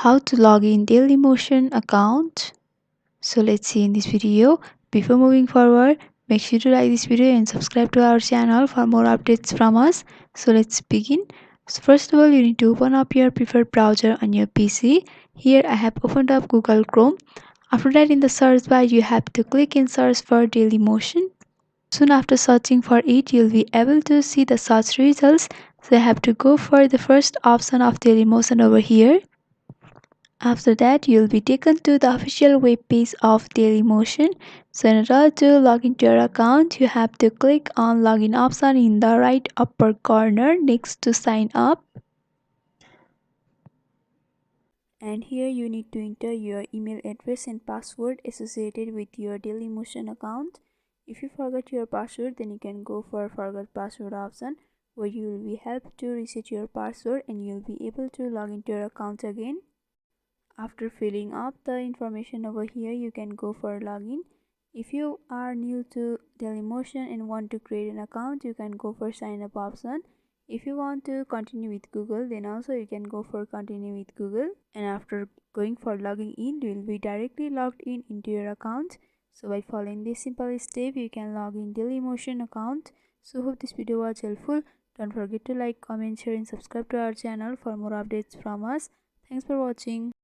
How to log in Dailymotion account. So let's see in this video. Before moving forward, make sure to like this video and subscribe to our channel for more updates from us. So let's begin. So first of all, you need to open up your preferred browser on your PC. Here I have opened up Google Chrome. After that, in the search bar, you have to click in search for Dailymotion. Soon after searching for it, you'll be able to see the search results. So you have to go for the first option of Dailymotion over here. After that, you'll be taken to the official web page of Dailymotion. So in order to log into your account, you have to click on login option in the right upper corner next to sign up. And here you need to enter your email address and password associated with your Dailymotion account. If you forgot your password, then you can go for forgot password option, where you will be helped to reset your password and you'll be able to log into your account again. After filling up the information over here, you can go for login. If you are new to Dailymotion and want to create an account, you can go for sign up option. If you want to continue with Google, then also you can go for continue with Google. And after going for logging in, you will be directly logged in into your account. So by following this simple step, you can log in Dailymotion account. So hope this video was helpful. Don't forget to like, comment, share and subscribe to our channel for more updates from us. Thanks for watching.